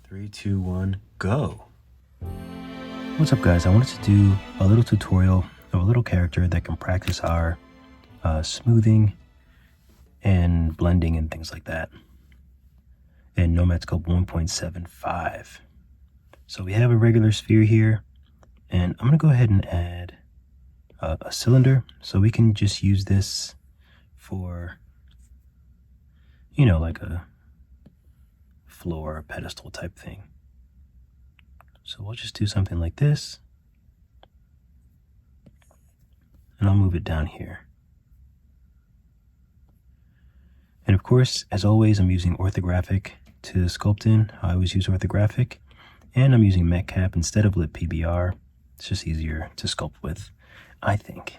3, 2, 1, go. What's up, guys? I wanted to do a little tutorial of a little character that can practice our smoothing and blending and things like that in Nomad Sculpt 1.75. So we have a regular sphere here, and I'm going to go ahead and add a cylinder so we can just use this for, you know, like a floor or pedestal type thing. So we'll just do something like this, and I'll move it down here. And of course, as always, I'm using orthographic to sculpt in. I always use orthographic, and I'm using metcap instead of lit PBR. It's just easier to sculpt with, I think.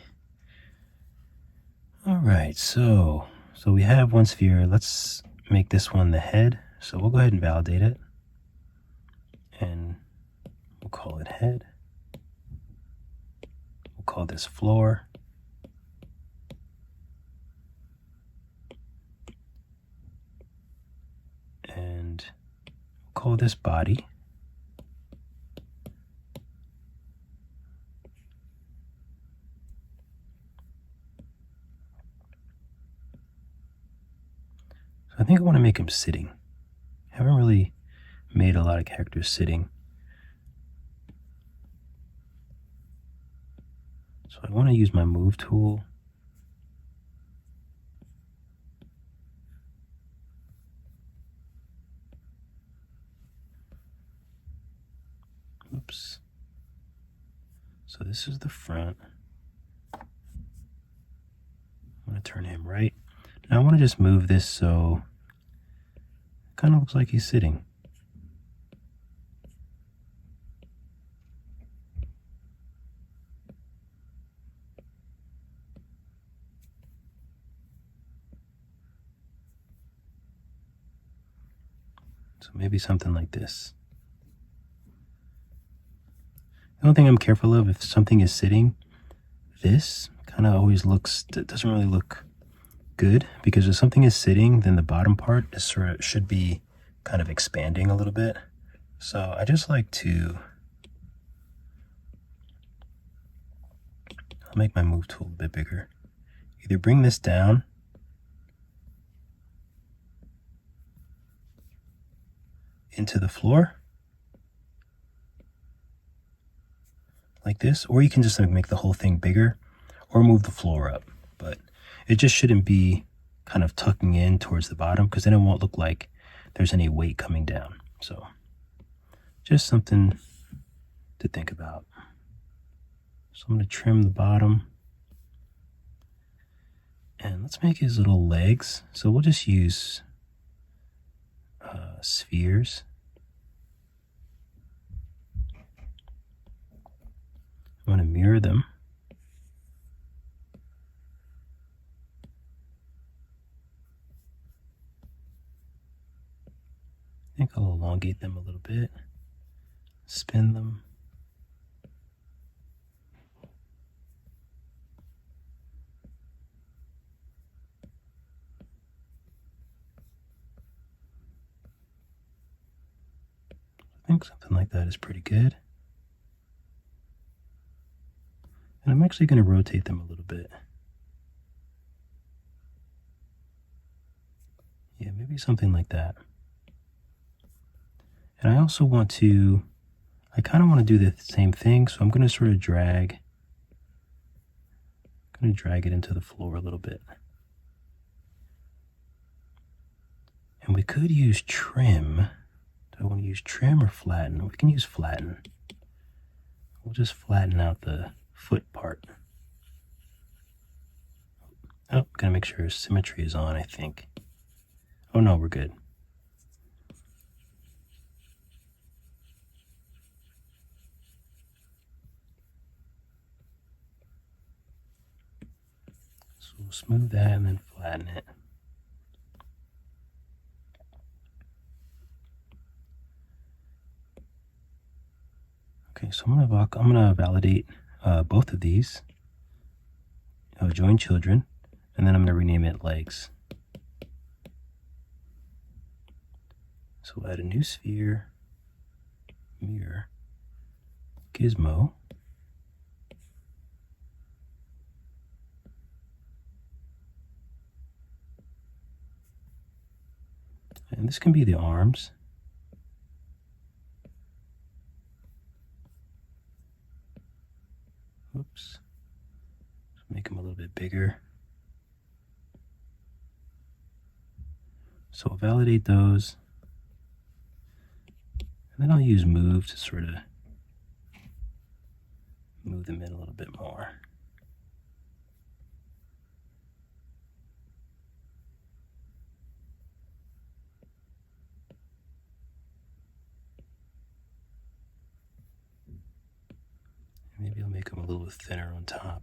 All right, so we have one sphere. Let's make this one the head. So we'll go ahead and validate it, and we'll call it head. We'll call this floor. And we'll call this body. So I think I want to make him sitting. I haven't really made a lot of characters sitting. So I want to use my move tool. Oops. So this is the front. I'm going to turn him right. Now I want to just move this so it kind of looks like he's sitting. So maybe something like this. The only thing I'm careful of, if something is sitting, this kind of always doesn't really look good, because if something is sitting, then the bottom part is should be kind of expanding a little bit. So I just like to, I'll make my move tool a bit bigger. Either bring this down into the floor like this, or you can just like make the whole thing bigger or move the floor up, but it just shouldn't be kind of tucking in towards the bottom, because then it won't look like there's any weight coming down. So just something to think about. So I'm going to trim the bottom, and let's make his little legs. So we'll just use spheres. I want to mirror them. I think I'll elongate them a little bit, spin them. I think something like that is pretty good. And I'm actually going to rotate them a little bit. Yeah, maybe something like that. And I also want to, I kind of want to do the same thing, so I'm going to sort of drag it into the floor a little bit. And we could use trim. Do I want to use trim or flatten? We can use flatten. We'll just flatten out the foot part. Oh, gotta make sure symmetry is on, I think. Oh no, we're good. So we'll smooth that and then flatten it. Okay, so I'm gonna validate both of these. Join children, and then I'm gonna rename it legs. So we'll add a new sphere. mirror gizmo. And this can be the arms. Oops. Make them a little bit bigger. So I'll validate those. And then I'll use move to sort of move them in a little bit more. Maybe I'll make them a little thinner on top.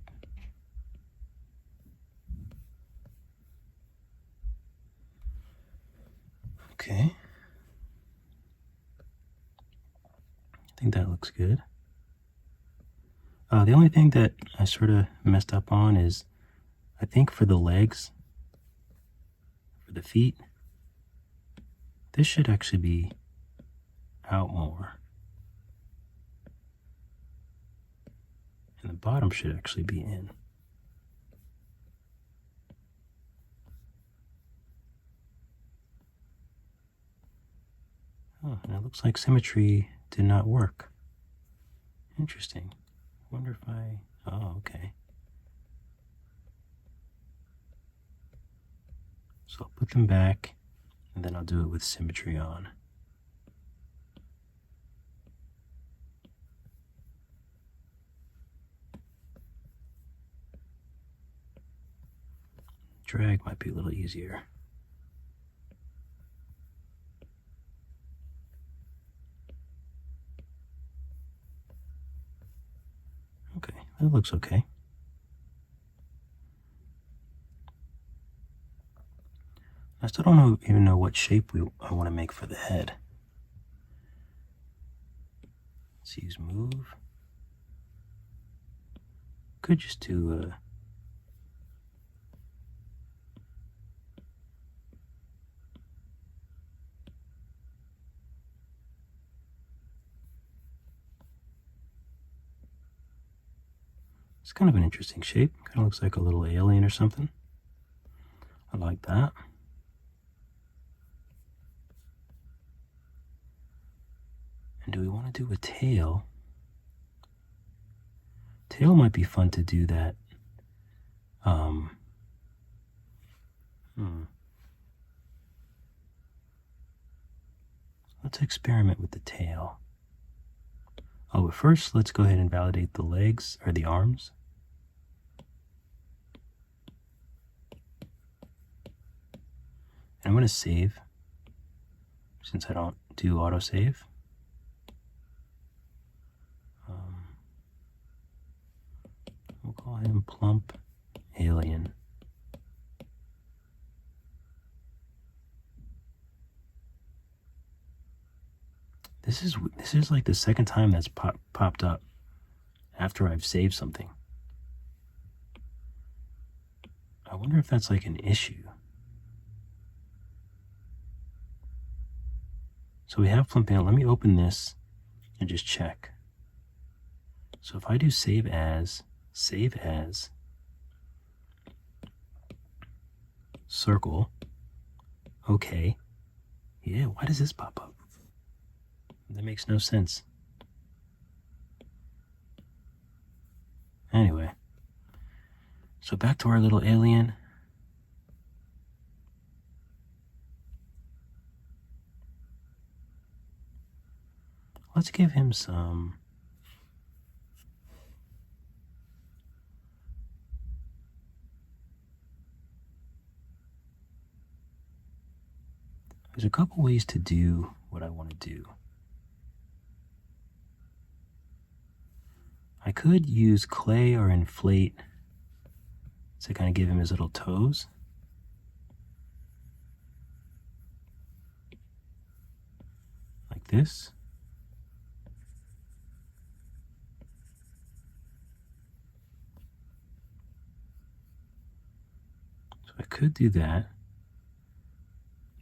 Okay. I think that looks good. The only thing that I sort of messed up on is, I think for the legs, for the feet, this should actually be out more. And the bottom should actually be in. Oh, and it looks like symmetry did not work. Interesting. Wonder if I... Oh, okay. So I'll put them back, and then I'll do it with symmetry on. Drag might be a little easier. Okay, that looks okay. I still don't even know what shape I want to make for the head. Let's use move. Could just do it's kind of an interesting shape. Kind of looks like a little alien or something. I like that. And do we want to do a tail? Tail might be fun to do that. Let's experiment with the tail. Oh, but first let's go ahead and validate the legs, or the arms. And I'm going to save, since I don't do autosave. We'll call him Plump Alien. This is like the second time that's popped up after I've saved something. I wonder if that's like an issue. So we have Plump Alien. Let me open this and just check. So if I do save as, circle, okay. Yeah, why does this pop up? That makes no sense. Anyway, so back to our little alien. Let's give him some there's a couple ways to do what I want to do. I could use clay or inflate to kind of give him his little toes. Like this. So I could do that.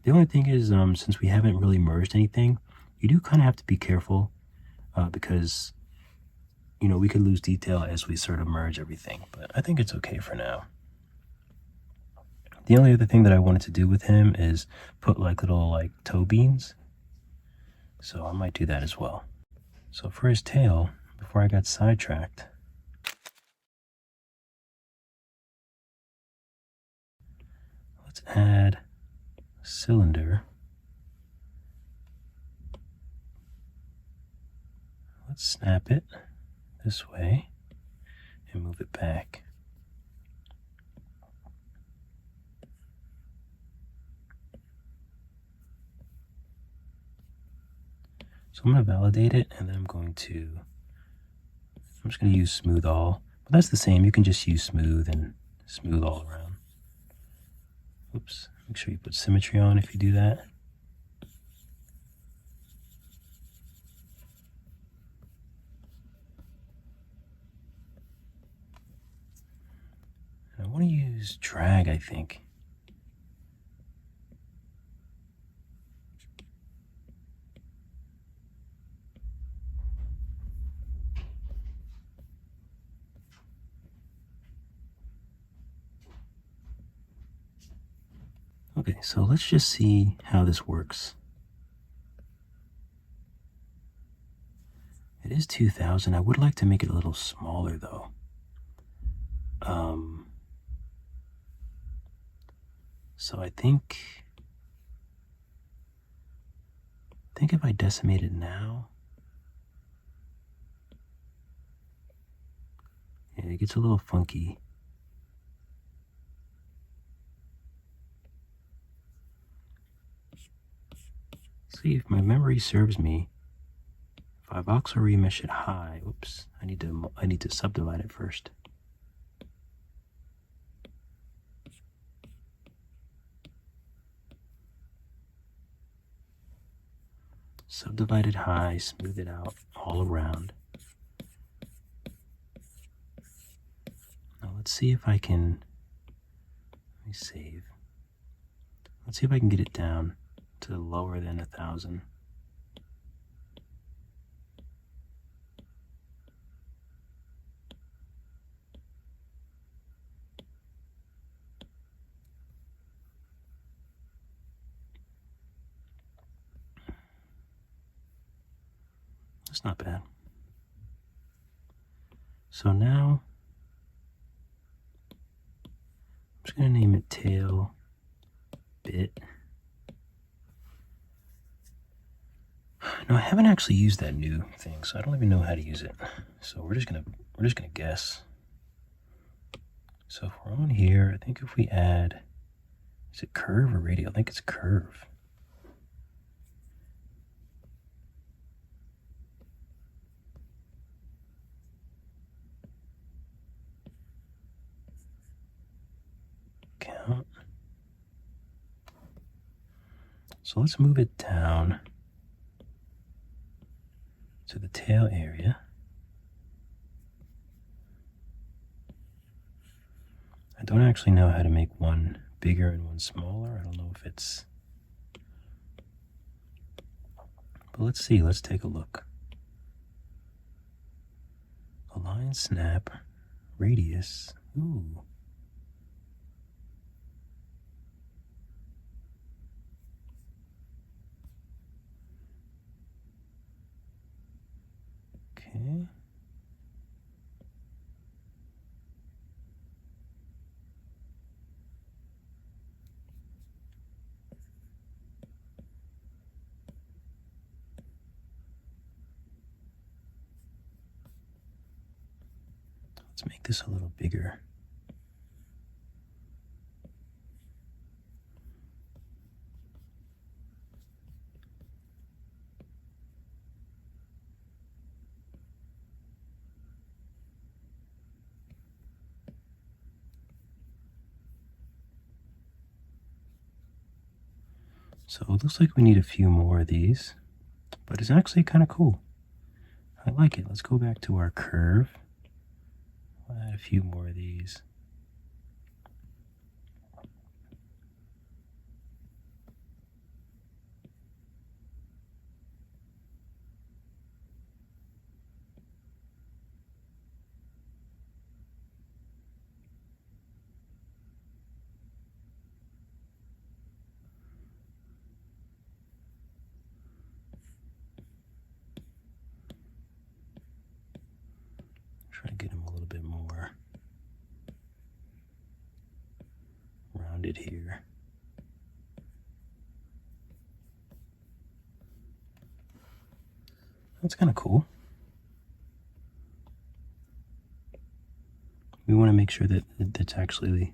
The only thing is, since we haven't really merged anything, you do kind of have to be careful because, you know, we could lose detail as we sort of merge everything, but I think it's okay for now. The only other thing that I wanted to do with him is put like little like toe beans. So I might do that as well. So for his tail, before I got sidetracked, let's add a cylinder. Let's snap it this way and move it back. So I'm going to validate it, and then I'm just going to use smooth all. But that's the same. You can just use smooth and smooth all around. Oops. Make sure you put symmetry on if you do that. And I want to use drag, I think. Okay, so let's just see how this works. It is 2000. I would like to make it a little smaller though. So I think if I decimate it now, yeah, it gets a little funky. See, if my memory serves me, if I voxel remesh it high, whoops, I need to subdivide it first. Subdivide it high, smooth it out all around. Now let's see if I can, let me save. Let's see if I can get it down to lower than 1000. That's not bad. So now I'm just going to name it tail bit. No, I haven't actually used that new thing, so I don't even know how to use it. So we're just gonna guess. So if we're on here, I think if we add, is it curve or radial? I think it's curve. Count. So let's move it down to the tail area. I don't actually know how to make one bigger and one smaller. I don't know if it's, but let's see, let's take a look. Align snap, radius, ooh. Okay. Let's make this a little bigger. So it looks like we need a few more of these, but it's actually kind of cool. I like it. Let's go back to our curve. We'll add a few more of these. Try to get him a little bit more rounded here. That's kind of cool. We want to make sure that it's actually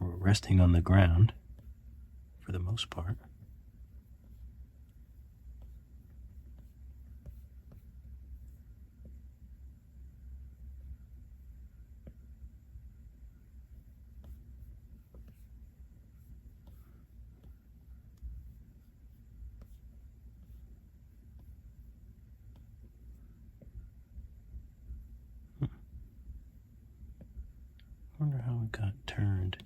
resting on the ground for the most part. Wonder how it got turned.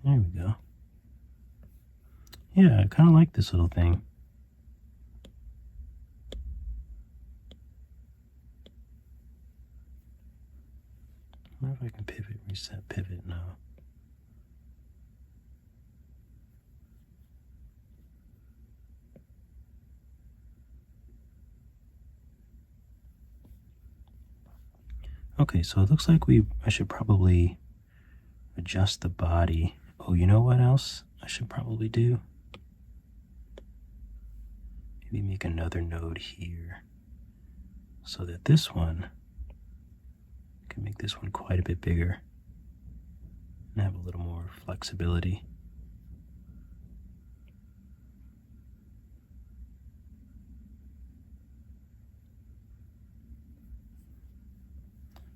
There we go. Yeah, I kind of like this little thing. I wonder if I can pivot, reset, pivot now. Okay, so it looks like I should probably adjust the body. Oh, you know what else I should probably do? Maybe make another node here so that this one can make this one quite a bit bigger and have a little more flexibility.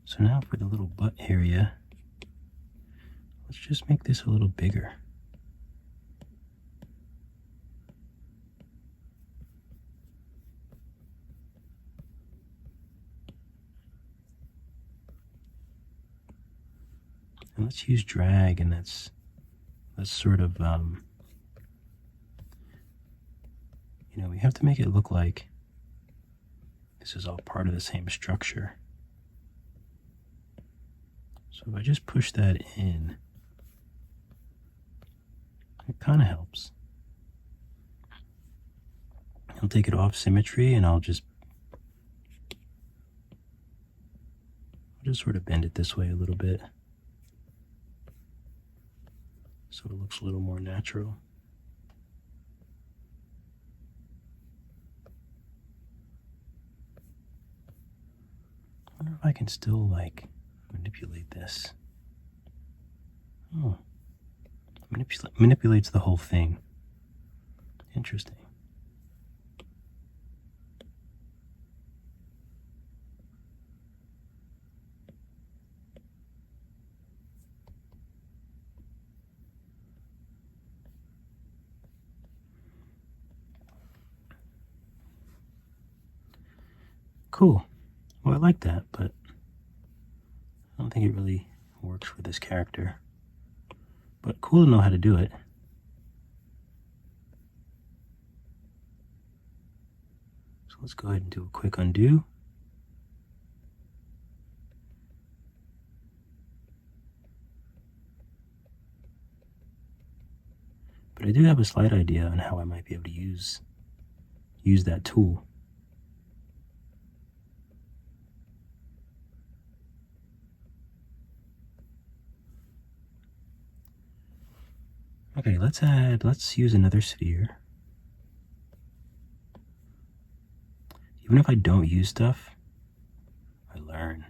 So now for the little butt area, let's just make this a little bigger. And let's use drag, and that's sort of, you know, we have to make it look like this is all part of the same structure. So if I just push that in, it kind of helps. I'll take it off symmetry, and I'll just sort of bend it this way a little bit so it looks a little more natural. I wonder if I can still like manipulate this. Oh, manipulates the whole thing. Interesting. Cool. Well, I like that, but I don't think it really works for this character. But cool to know how to do it. So let's go ahead and do a quick undo. But I do have a slight idea on how I might be able to use that tool. Okay, let's use another sphere. Even if I don't use stuff, I learn.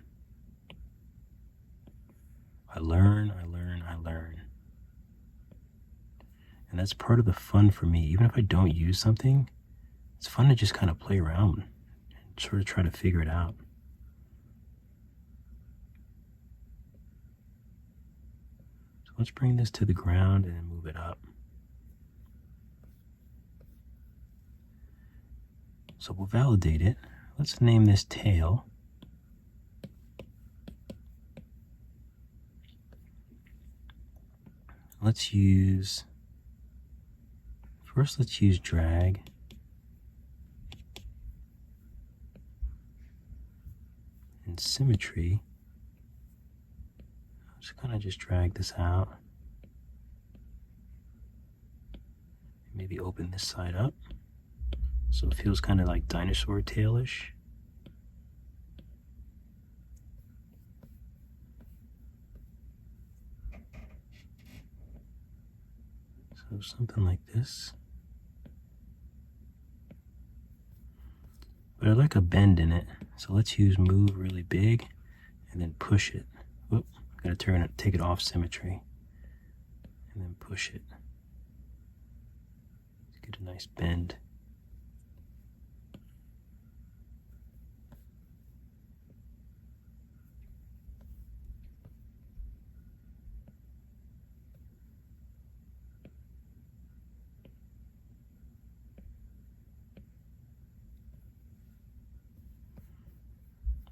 I learn. And that's part of the fun for me. Even if I don't use something, it's fun to just kind of play around and sort of try to figure it out. So let's bring this to the ground and then move it up. So we'll validate it. Let's name this tail. Let's use drag. And symmetry. I'm just gonna drag this out. Maybe open this side up. So it feels kind of like dinosaur tailish. So something like this. But I like a bend in it. So let's use move really big and then push it. Whoop, gotta turn it, take it off symmetry. And then push it. Get a nice bend.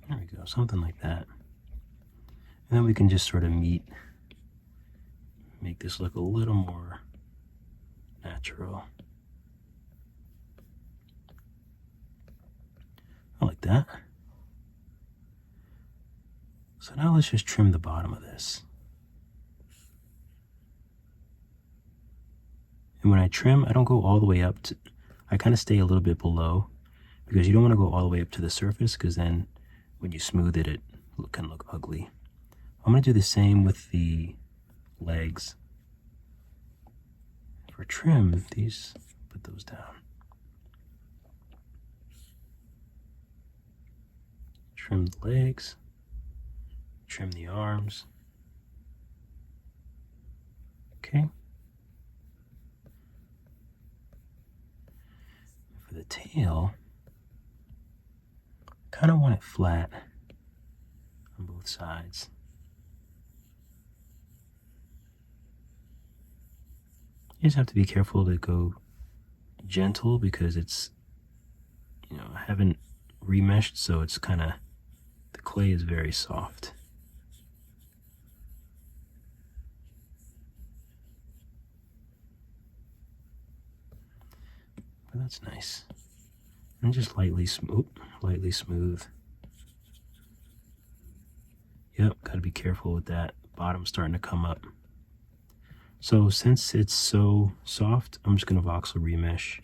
There we go, something like that. And then we can just sort of make this look a little more natural. I like that. So now let's just trim the bottom of this. And when I trim, I don't go all the way up to, I kind of stay a little bit below, because you don't want to go all the way up to the surface, because then when you smooth it, it can look ugly. I'm going to do the same with the legs. For trim, these, put those down. Trim the legs, trim the arms. Okay. For the tail, I kind of want it flat on both sides. You just have to be careful to go gentle, because it's, I haven't remeshed, so it's kind of, the clay is very soft. But that's nice. And just lightly smooth. Yep, gotta be careful with that. Bottom starting to come up. So since it's so soft, I'm just gonna voxel remesh.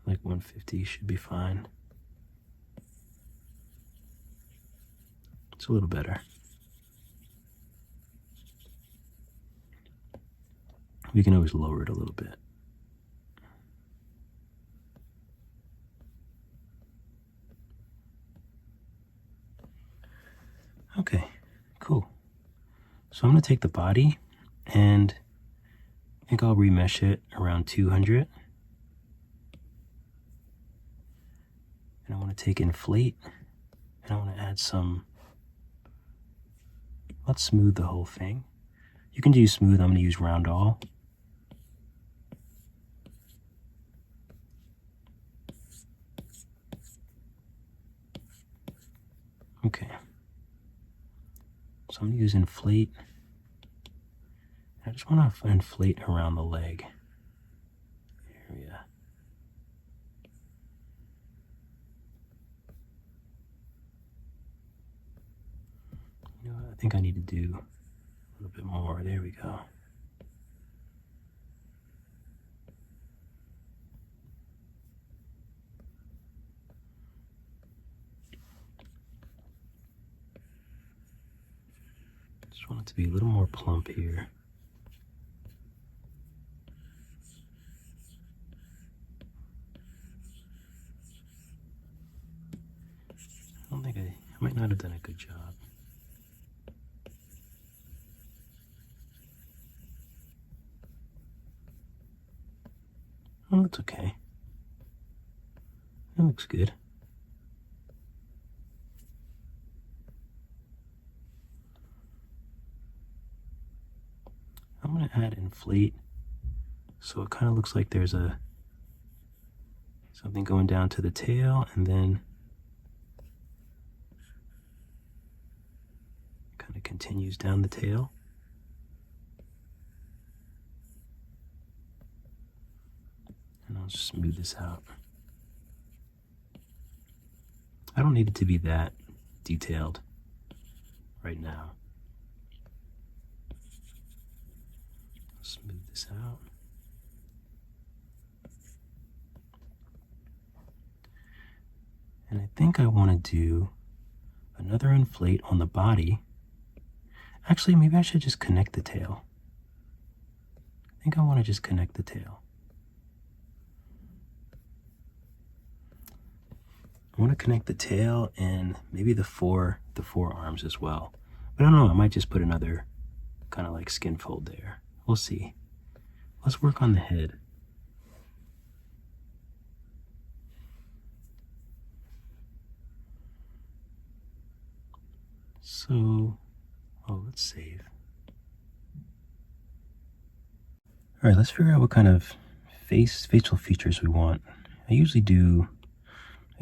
Like 150 should be fine. It's a little better. We can always lower it a little bit. Okay, cool. So I'm going to take the body, and I think I'll remesh it around 200. And I want to take inflate, and I want to add some, let's smooth the whole thing. You can do smooth, I'm going to use round all. Okay. So I'm going to use inflate. I just want to inflate around the leg area. I think I need to do a little bit more. There we go. Just want it to be a little more plump here. I don't think I might not have done a good job. Oh, that's okay. That looks good. I'm going to add inflate, so it kind of looks like there's something going down to the tail, and then kind of continues down the tail. And I'll just smooth this out. I don't need it to be that detailed right now. Smooth this out. And I think I want to do another inflate on the body. Actually, maybe I should just connect the tail. think I want to just connect the tail. I want to connect the tail and maybe the forearms as well. But I don't know, I might just put another kind of like skin fold there. We'll see. Let's work on the head. So, let's save. All right, let's figure out what kind of facial features we want. I usually do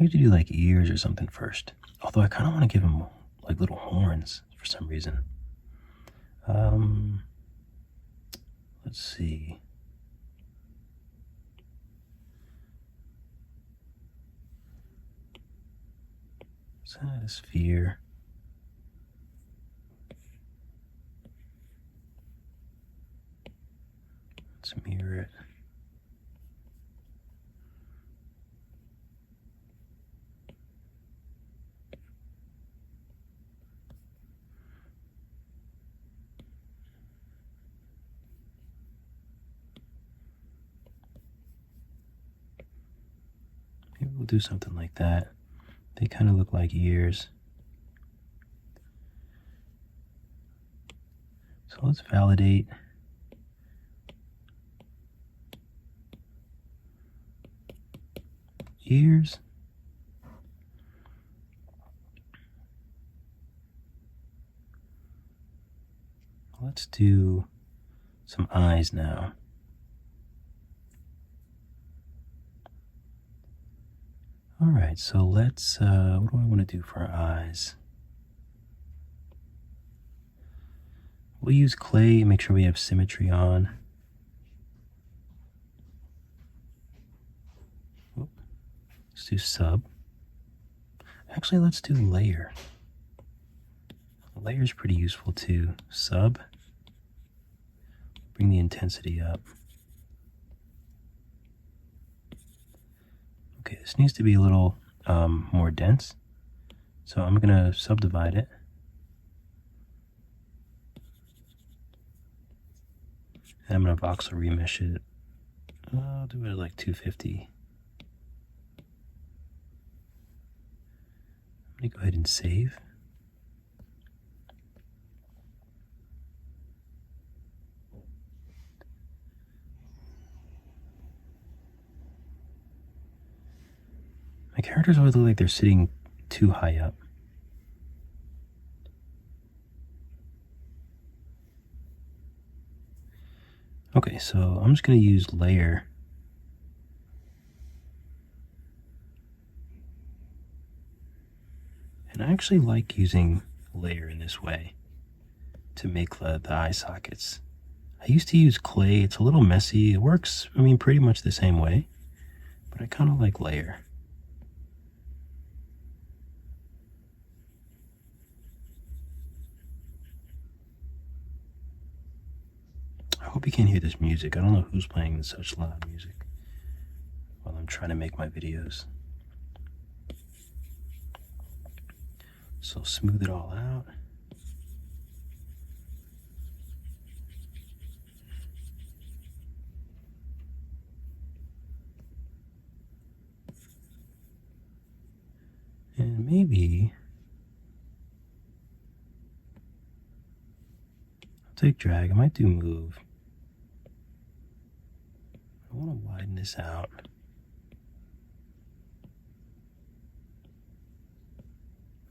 like ears or something first. Although I kind of want to give him like little horns for some reason. Let's see. Let's add a sphere. Let's mirror it. Maybe we'll do something like that. They kind of look like ears. So let's validate. Ears. Let's do some eyes now. All right, so let's, what do I want to do for our eyes? We'll use clay, make sure we have symmetry on. Let's do sub. Actually, let's do layer. Layer is pretty useful too. Sub. Bring the intensity up. Okay, this needs to be a little more dense. So I'm going to subdivide it. And I'm going to voxel remesh it. I'll do it at like 250. I'm going to go ahead and save. My characters always look like they're sitting too high up. Okay, so I'm just going to use layer. And I actually like using layer in this way to make the eye sockets. I used to use clay. It's a little messy. It works, I mean, pretty much the same way. But I kind of like layer. I hope you can hear this music. I don't know who's playing such loud music while I'm trying to make my videos. So smooth it all out. And maybe I'll take drag. I might do move. I want to widen this out.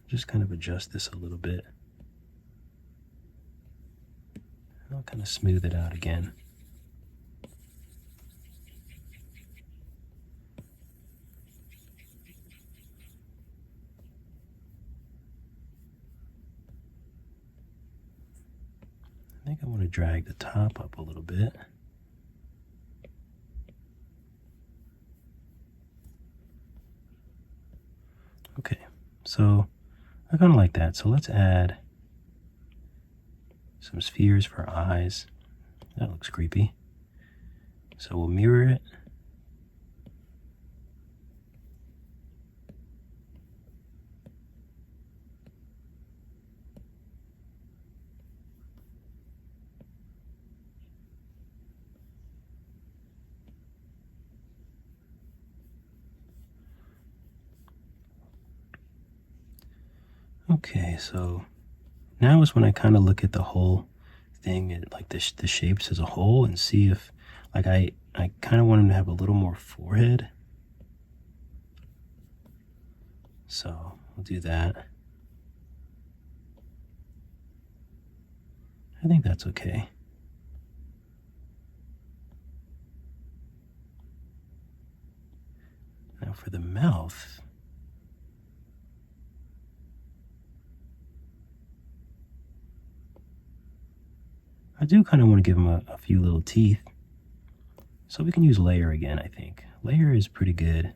Just kind of adjust this a little bit. I'll kind of smooth it out again. I think I want to drag the top up a little bit. Okay, so I kind of like that. So let's add some spheres for eyes. That looks creepy. So we'll mirror it. Okay, so now is when I kind of look at the whole thing, and like the shapes as a whole, and see if, like, I kind of want him to have a little more forehead. So we'll do that. I think that's okay. Now for the mouth, I do kind of want to give him a few little teeth. So we can use layer again, I think. Layer is pretty good.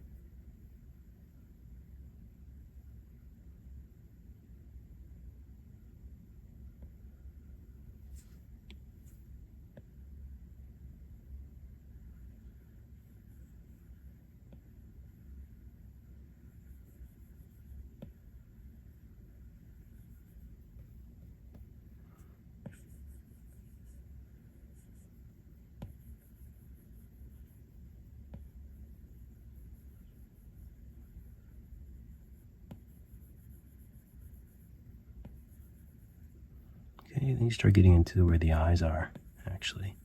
Okay, then you start getting into where the eyes are, actually.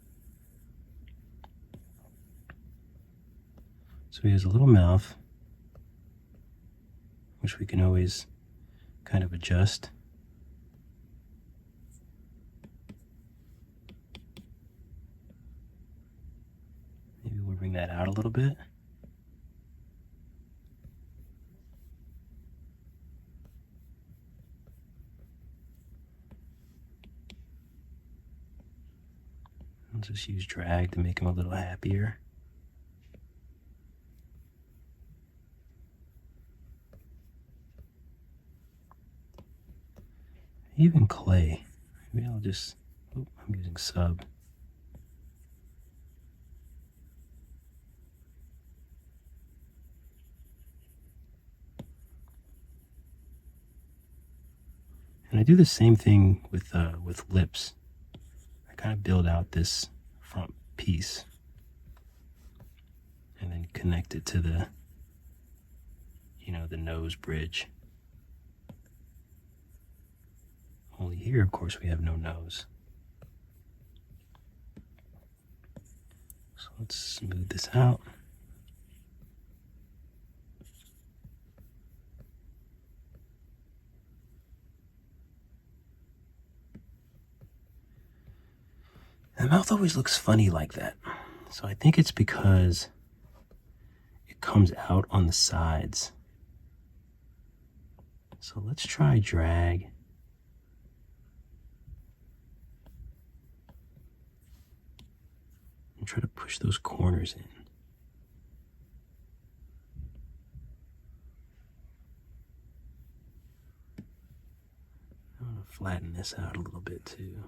So he has a little mouth, which we can always kind of adjust. Maybe we'll bring that out a little bit. I'll just use drag to make him a little happier. Even clay. Maybe I'll just, I'm using sub. And I do the same thing with lips. I kind of build out this front piece and then connect it to the, the nose bridge. Only here, of course, we have no nose. So let's smooth this out. The mouth always looks funny like that. So I think it's because it comes out on the sides. So let's try drag. And try to push those corners in. I'm going to flatten this out a little bit too.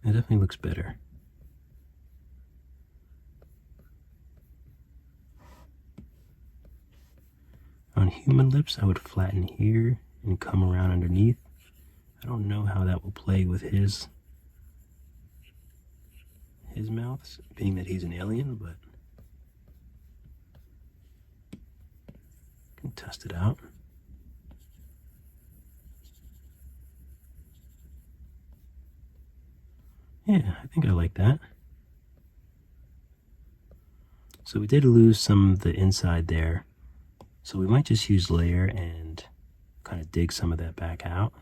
It definitely looks better. On human lips, I would flatten here and come around underneath. I don't know how that will play with his mouth, being that he's an alien, but can test it out. Yeah, I think I like that. So we did lose some of the inside there. So we might just use layer and kind of dig some of that back out.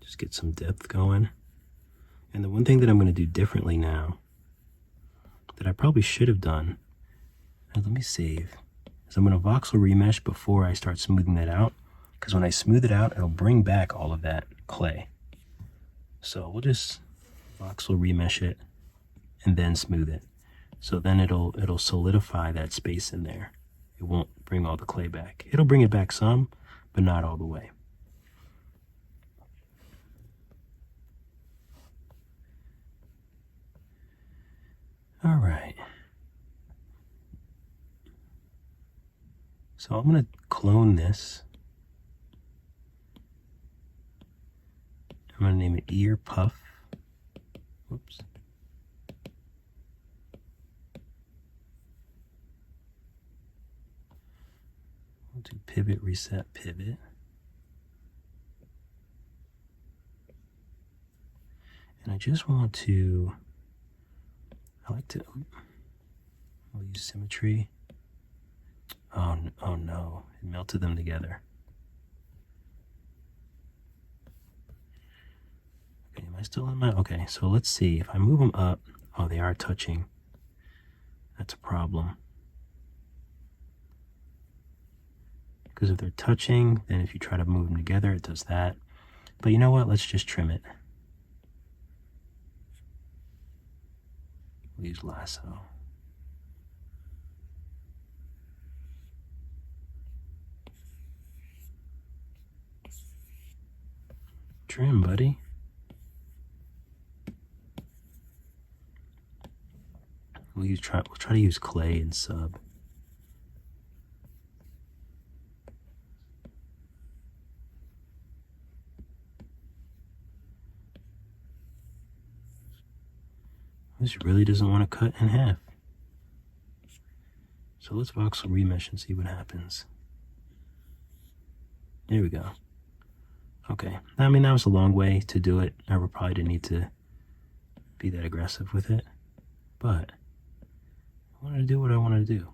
Just get some depth going. And the one thing that I'm going to do differently now, that I probably should have done, and let me save, is I'm going to voxel remesh before I start smoothing that out, because when I smooth it out, it'll bring back all of that clay. So we'll just voxel remesh it and then smooth it. So then it'll solidify that space in there. It won't bring all the clay back. It'll bring it back some, but not all the way. All right. So I'm going to clone this. I'm going to name it Ear Puff. Whoops. We'll do pivot, reset, pivot. And I just want to, I'll use symmetry. Oh no, it melted them together. Okay, am I still on my, okay, so let's see, if I move them up, oh, they are touching. That's a problem. Because if they're touching, then if you try to move them together, it does that. But you know what, let's just trim it. We'll use lasso. Trim, buddy. We'll try to use clay and sub. This really doesn't want to cut in half. So let's voxel remesh and see what happens. There we go. Okay, I mean, that was a long way to do it. I probably didn't need to be that aggressive with it, but I wanted to do what I wanted to do.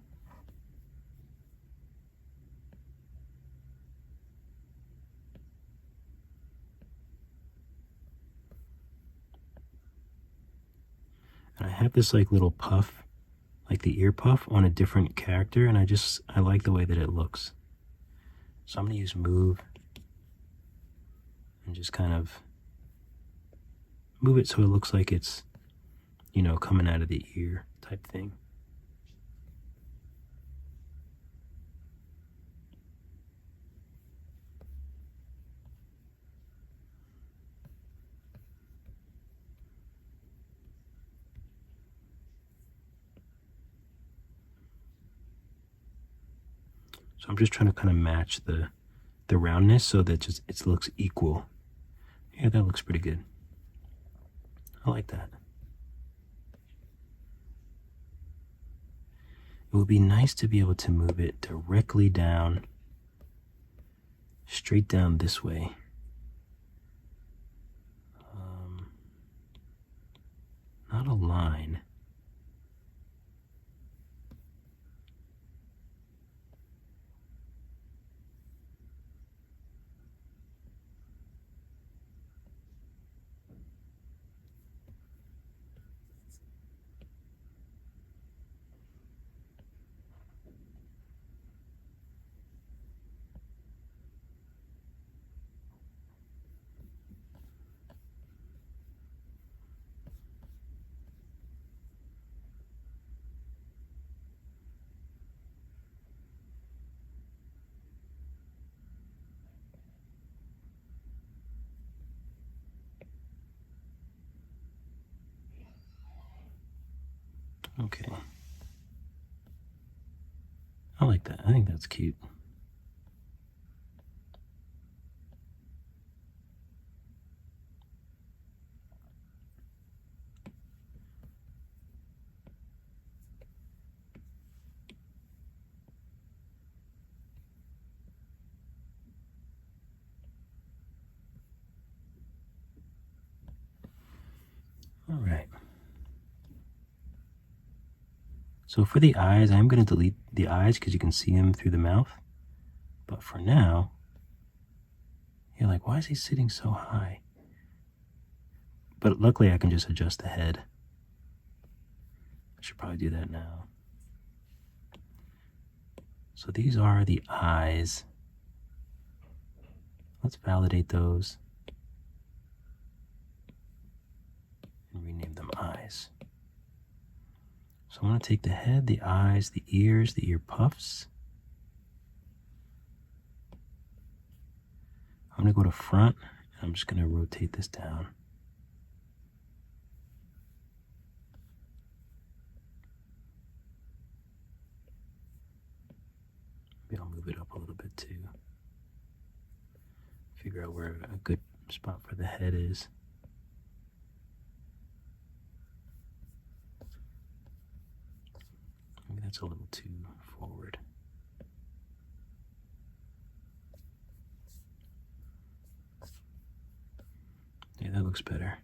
And I have this like little puff, like the ear puff on a different character, and I like the way that it looks. So I'm gonna use move and just kind of move it so it looks like it's, you know, coming out of the ear type thing. So I'm just trying to kind of match the roundness so that it looks equal. Yeah, that looks pretty good. I like that. It would be nice to be able to move it directly down, straight down this way. Not a line. Okay. I like that. I think that's cute. All right. So for the eyes, I'm going to delete the eyes because you can see them through the mouth. But for now, you're like, why is he sitting so high? But luckily I can just adjust the head. I should probably do that now. So these are the eyes. Let's validate those and rename them eyes. So I want to take the head, the eyes, the ears, the ear puffs, I'm going to go to front, and I'm just going to rotate this down. Maybe I'll move it up a little bit too. Figure out where a good spot for the head is. Maybe that's a little too forward. Yeah, that looks better.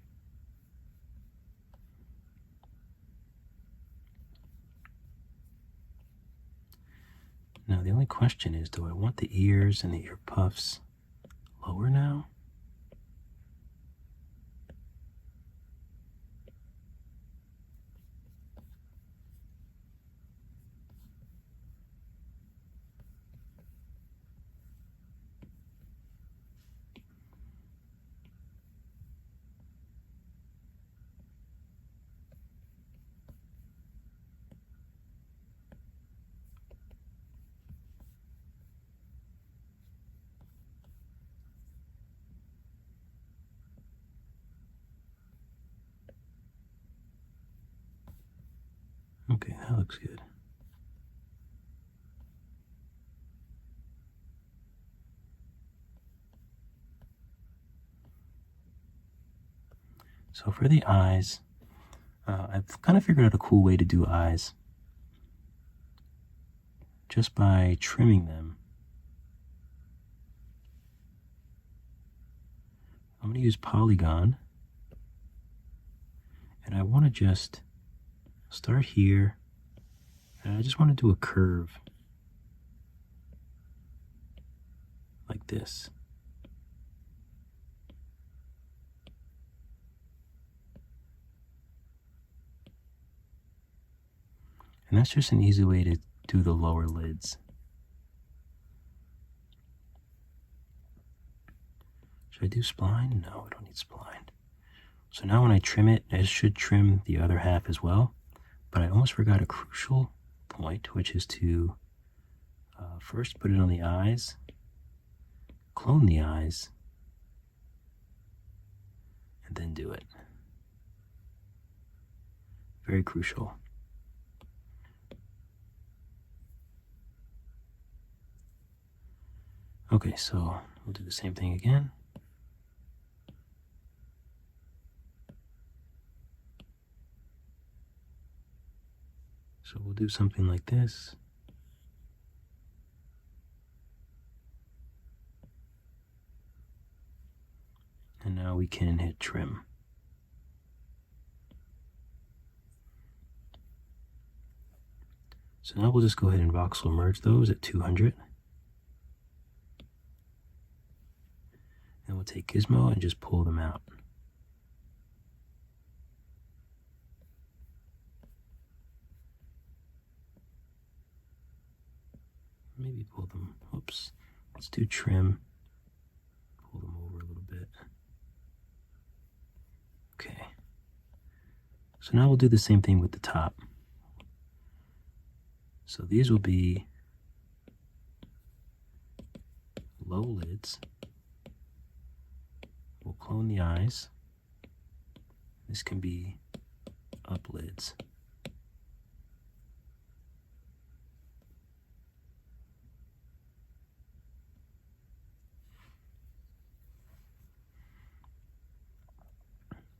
Now the only question is, do I want the ears and the ear puffs lower now? Okay, that looks good. So for the eyes, I've kind of figured out a cool way to do eyes. Just by trimming them. I'm going to use polygon. And I want to just start here. And I just want to do a curve. Like this. And that's just an easy way to do the lower lids. Should I do spline? No, I don't need spline. So now when I trim it, I should trim the other half as well. But I almost forgot a crucial point, which is to first put it on the eyes, clone the eyes, and then do it. Very crucial. Okay, so we'll do the same thing again. So we'll do something like this. And now we can hit trim. So now we'll just go ahead and voxel merge those at 200. And we'll take Gizmo and just pull them out. Maybe pull them, oops, let's do trim. Pull them over a little bit. Okay. So now we'll do the same thing with the top. So these will be low lids. We'll clone the eyes. This can be up lids.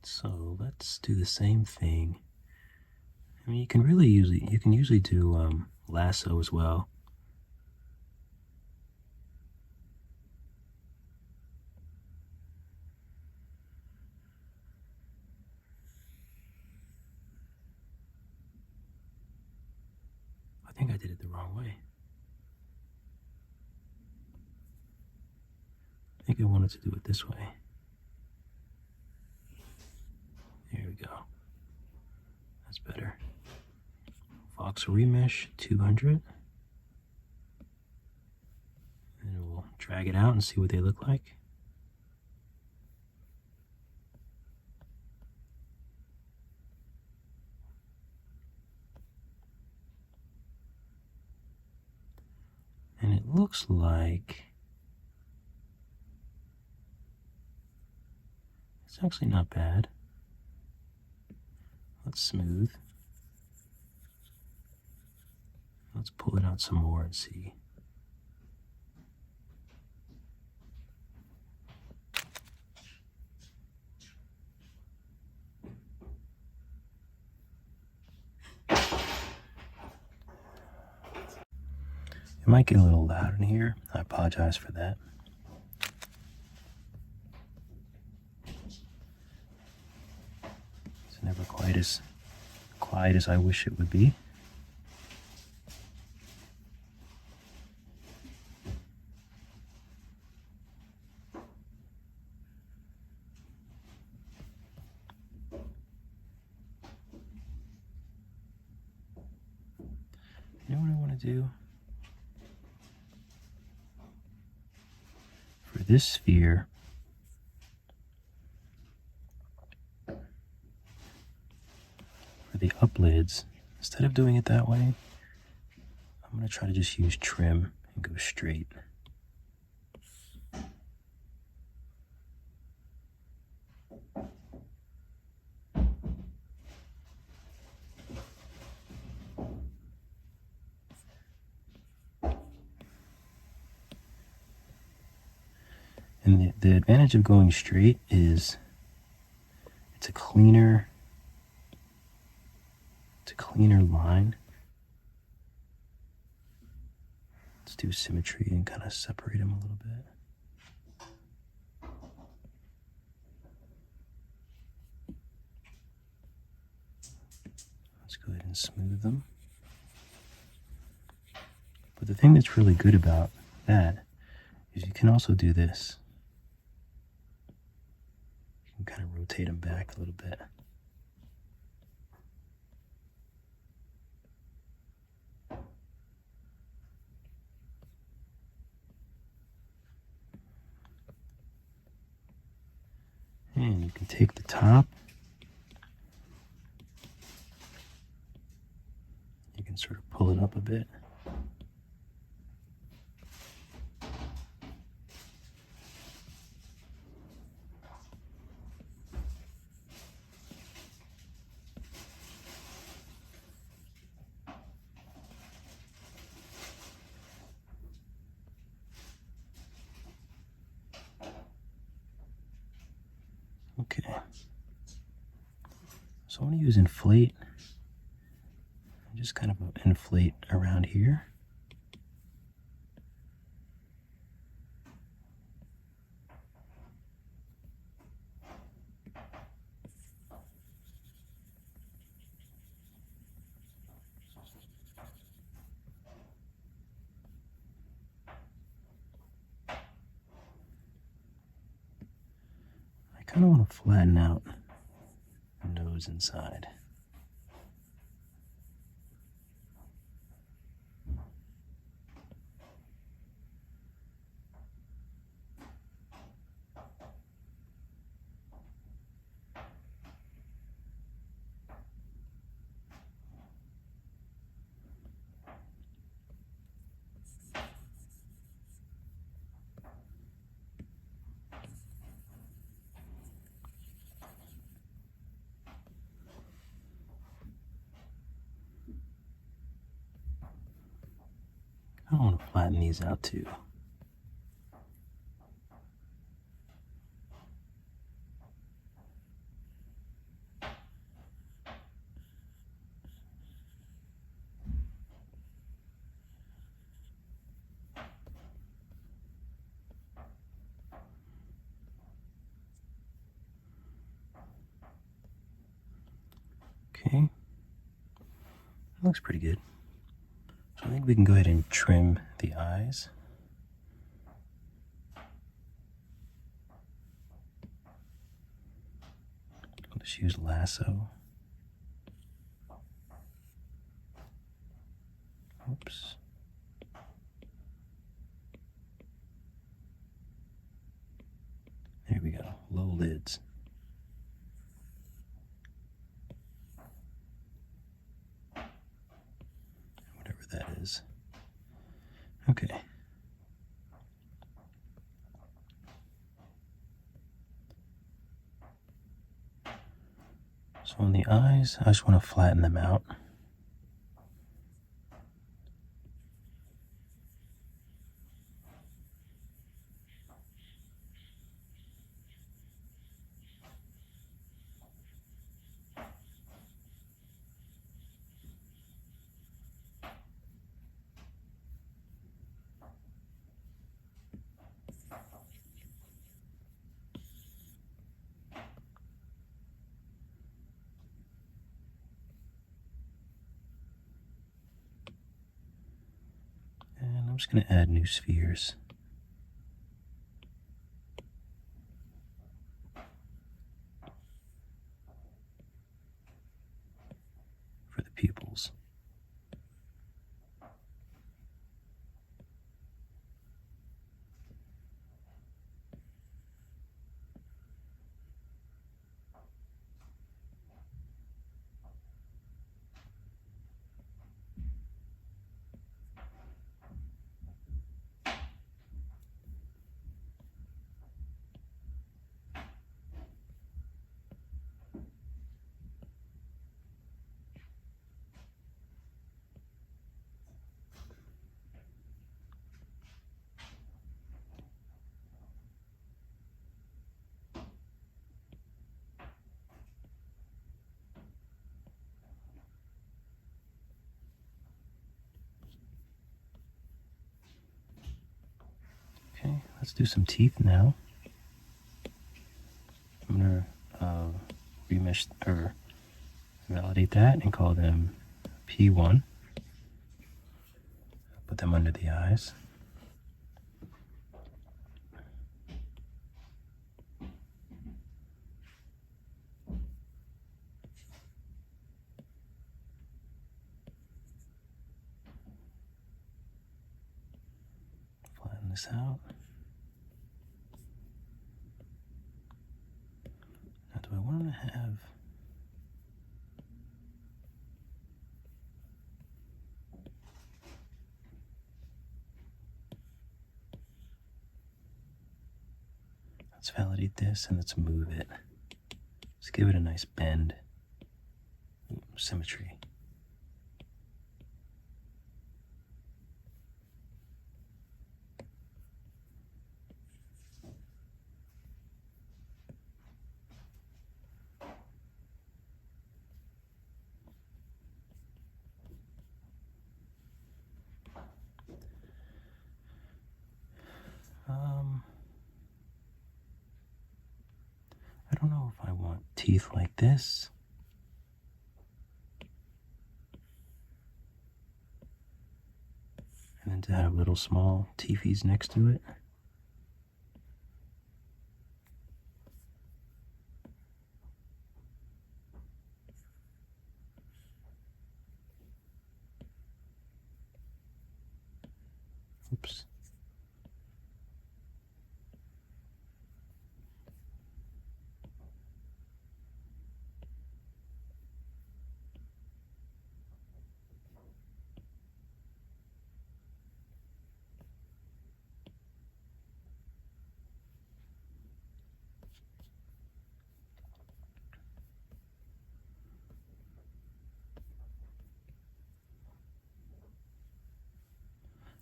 So let's do the same thing. I mean, you can usually do lasso as well. I think I did it the wrong way. I think I wanted to do it this way. There we go. That's better. Voxel remesh 200. And we'll drag it out and see what they look like. And it looks like It's actually not bad. Let's smooth. Let's pull it out some more and see. It might get a little loud in here. I apologize for that. It's never quite as quiet as I wish it would be. You know what I want to do? For this sphere, for the uplids, instead of doing it that way, I'm going to try to just use trim and go straight. And the advantage of going straight is it's a cleaner line. Let's do symmetry and kind of separate them a little bit. Let's go ahead and smooth them. But the thing that's really good about that is you can also do this. You can kind of rotate them back a little bit. And you can take the top. You can sort of pull it up a bit. Okay, so I want to use inflate, just kind of inflate around here. I kind of want to flatten out the nose inside. I want to flatten these out too. Okay, that looks pretty good. So I think we can go ahead and trim the eyes. I'll just use lasso. Oops. There we go, low lids. Whatever that is. Okay. So on the eyes, I just want to flatten them out. And I'm just going to add new spheres. For the pupils. Okay, let's do some teeth now. I'm gonna remesh or validate that and call them P1. Put them under the eyes. Flatten this out. Now, do I want to have let's validate this and let's move it. Let's give it a nice bend. Ooh, symmetry. I don't know if I want teeth like this. And then to have little small teethies next to it. Oops.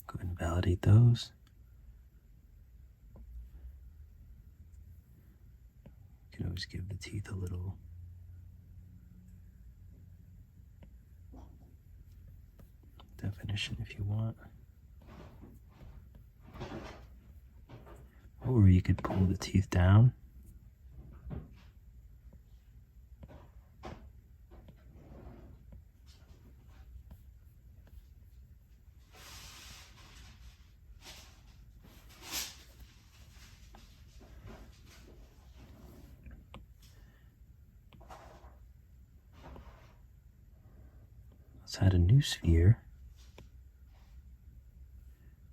Go ahead and validate those. You can always give the teeth a little definition if you want. Or you could pull the teeth down. Let's add a new sphere.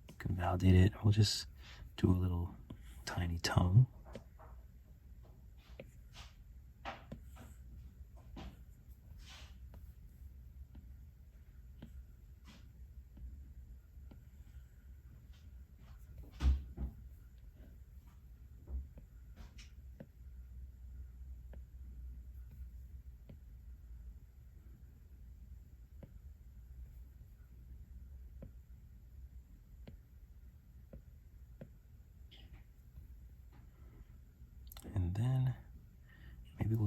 You can validate it. We'll just do a little tiny tongue.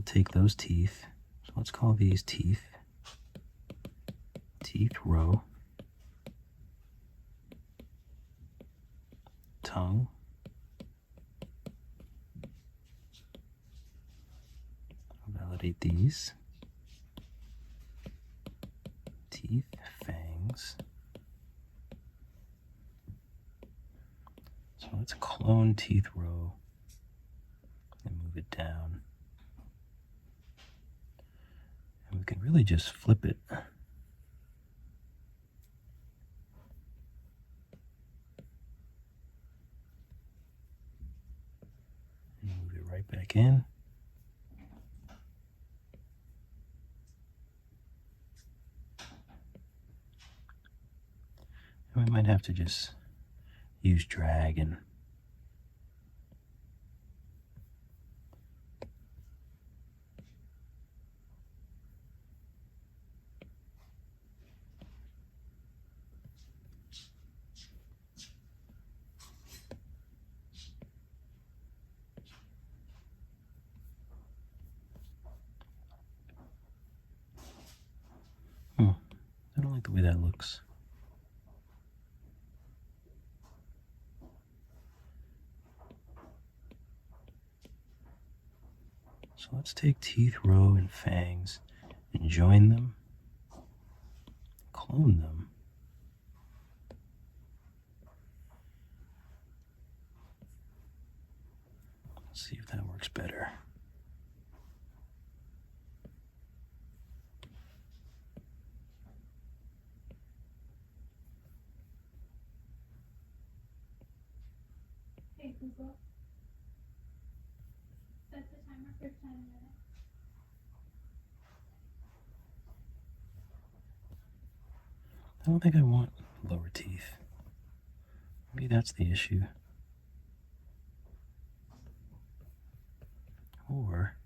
take those teeth. So let's call these teeth. Teeth row. Tongue. Validate these. Teeth, fangs. So let's clone teeth row and move it down. And we can really just flip it. And move it right back in. And we might have to just use drag and I don't like the way that looks. So let's take teeth row and fangs and join them, clone them. Let's see if that works better. Hey Google, set the timer for 10 minutes. I don't think I want lower teeth. Maybe that's the issue. Or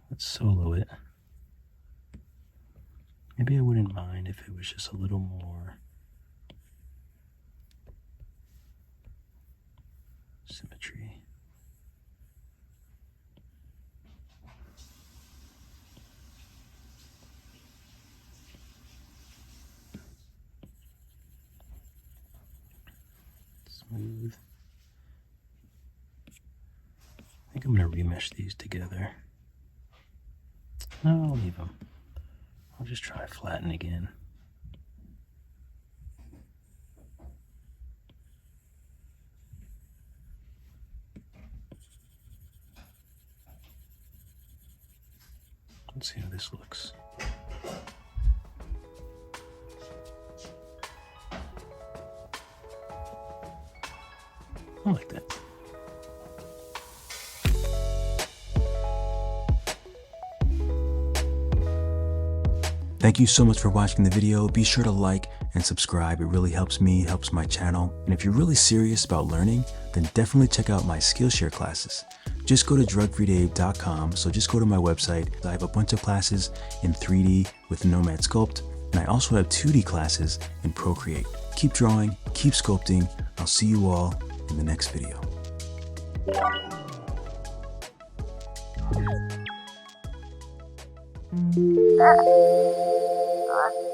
let's solo it. Maybe I wouldn't mind if it was just a little more symmetry. Smooth. I think I'm going to remesh these together. No, I'll leave them. I'll just try flatten again. Let's see how this looks. I like that. Thank you so much for watching the video. Be sure to like and subscribe. It really helps me, helps my channel. And if you're really serious about learning, then definitely check out my Skillshare classes. Just go to drugfreeDave.com. So just go to my website. I have a bunch of classes in 3D with Nomad Sculpt, and I also have 2D classes in Procreate. Keep drawing, keep sculpting. I'll see you all in the next video. Ah.